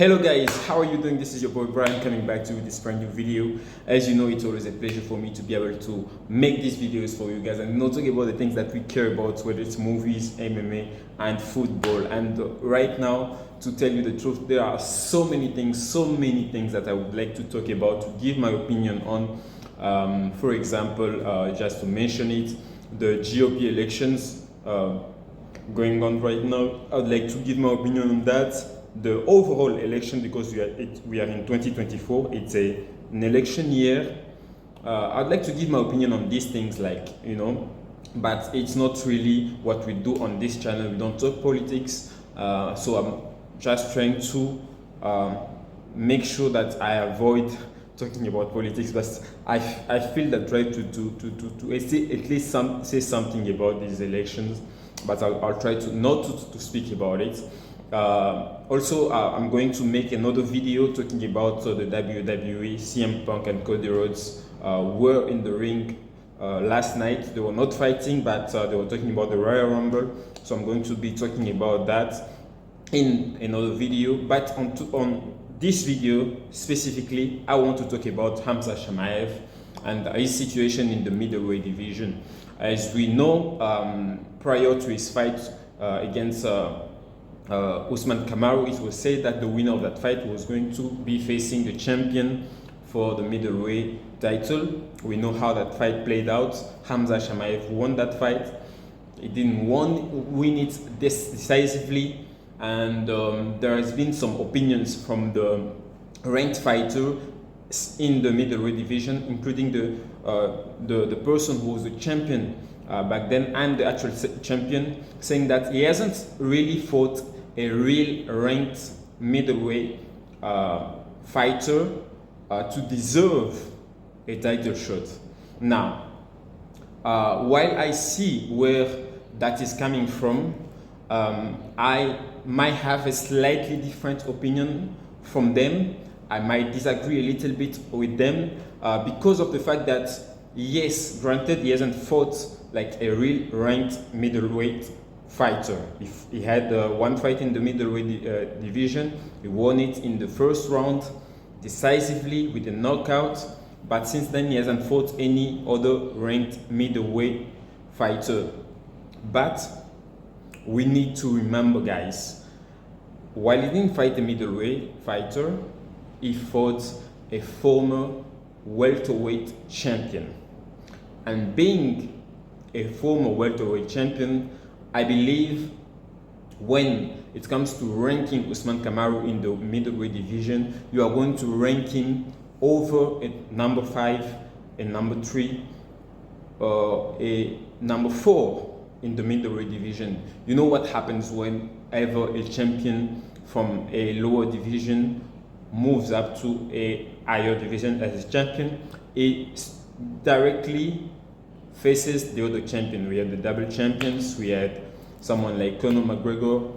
Hello guys, how are you doing? This is your boy Brian coming back to you with this brand new video. As you know, it's always a pleasure for me to be able to make these videos for you guys and not talk about the things that we care about, whether it's movies, MMA, and football. And right now, to tell you the truth, there are so many things that I would like to talk about, to give my opinion on. For example, just to mention it, the GOP elections going on right now. I would like to give my opinion on that. The overall election, because we are in 2024, it's an election year. I'd like to give my opinion on these things, but it's not really what we do on this channel. We don't talk politics, so I'm just trying to make sure that I avoid talking about politics, but I feel that right to at least say something about these elections, but I'll try to not to speak about it. Also, I'm going to make another video talking about the WWE. CM Punk and Cody Rhodes were in the ring last night. They were not fighting, but they were talking about the Royal Rumble. So I'm going to be talking about that in another video. But on this video specifically, I want to talk about Khamzat Chimaev and his situation in the middleweight division. As we know, prior to his fight against Usman Kamaru, it was said that the winner of that fight was going to be facing the champion for the middleweight title. We know how that fight played out. Khamzat Chimaev won that fight. He didn't win it decisively, and there has been some opinions from the ranked fighter in the middleweight division, including the person who was the champion back then and the actual champion, saying that he hasn't really fought a real ranked middleweight fighter to deserve a title shot. Now, while I see where that is coming from, I might have a slightly different opinion from them. I might disagree a little bit with them because of the fact that, yes, granted, he hasn't fought like a real ranked middleweight fighter. If he had one fight in the middleweight division, he won it in the first round decisively with a knockout, but since then he hasn't fought any other ranked middleweight fighter. But we need to remember, guys, while he didn't fight a middleweight fighter, he fought a former welterweight champion. And being a former welterweight champion, I believe when it comes to ranking Usman Kamaru in the middleweight division, you are going to rank him over a number 5, a number 3, a number 4 in the middleweight division. You know what happens whenever a champion from a lower division moves up to a higher division as a champion, it directly faces the other champion. We had the double champions. We had someone like Conor McGregor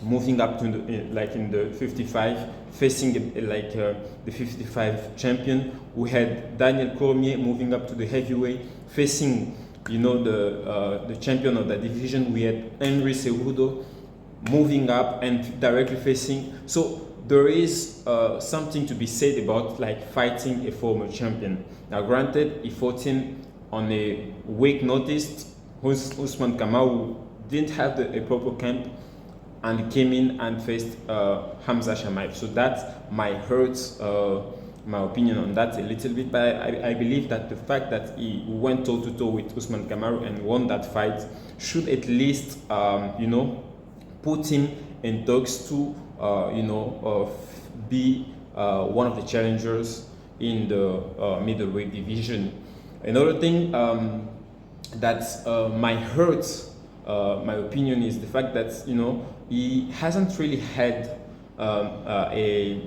moving up to in the 55, facing the 55 champion. We had Daniel Cormier moving up to the heavyweight, facing the champion of that division. We had Henry Cejudo moving up and directly facing. So there is something to be said about fighting a former champion. Now, granted, he fought him on a week notice. Usman Kamaru didn't have a proper camp and came in and faced Khamzat Chimaev. So that might hurt my opinion on that a little bit, but I believe that the fact that he went toe-to-toe with Usman Kamaru and won that fight should at least put him in talks to be one of the challengers in the middleweight division. Another thing that might hurt my opinion is the fact that he hasn't really had a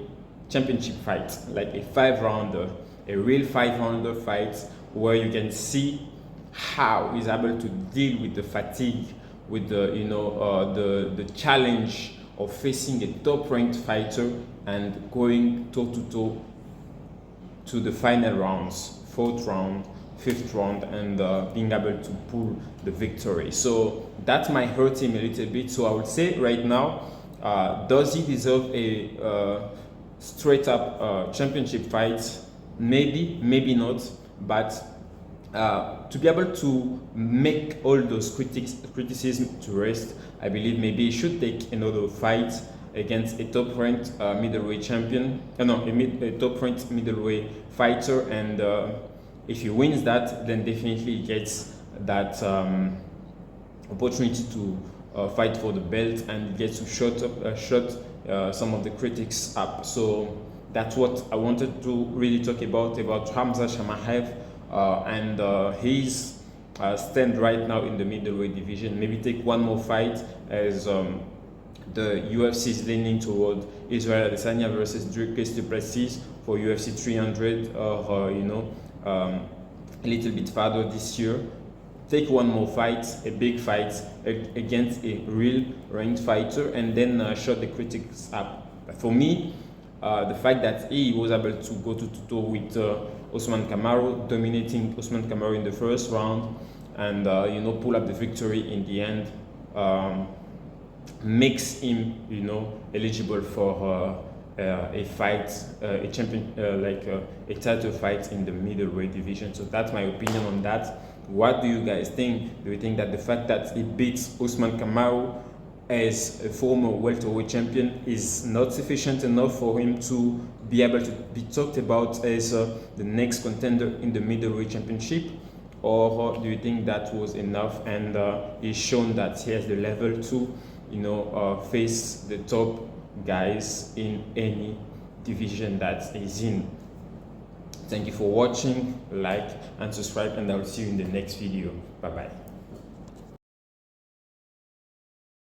championship fight, like a 5-rounder, a real 5-rounder fight where you can see how he's able to deal with the fatigue, with the challenge of facing a top-ranked fighter and going toe-to-toe to the final rounds, 4th round, 5th round, and being able to pull the victory. So that might hurt him a little bit. So I would say right now, Does he deserve a straight up championship fight? Maybe, maybe not, but to be able to make all those criticism to rest, I believe maybe he should take another fight against a top-ranked middleweight champion, a top-ranked middleweight fighter, and if he wins that, then definitely he gets that opportunity to fight for the belt and gets to shut some of the critics up. So that's what I wanted to really talk about Khamzat Chimaev and his stand right now in the middleweight division. Maybe take one more fight, as the UFC is leaning toward Israel Adesanya versus Dricus du Plessis for UFC 300, or a little bit further this year. Take one more fight, a big fight against a real ranked fighter, and then shut the critics up. But for me, the fact that he was able to go toe-to-toe with Usman Kamaru, dominating Usman Kamaru in the first round, and pull up the victory in the end, makes him eligible for a fight, a champion, a title fight in the middleweight division. So that's my opinion on that. What do you guys think? Do you think that the fact that he beats Usman Kamaru as a former welterweight champion is not sufficient enough for him to be able to be talked about as the next contender in the middleweight championship? Or do you think that was enough and he's shown that he has the level to face the top guys in any division that he's in? Thank you for watching, like and subscribe, and I will see you in the next video. Bye bye.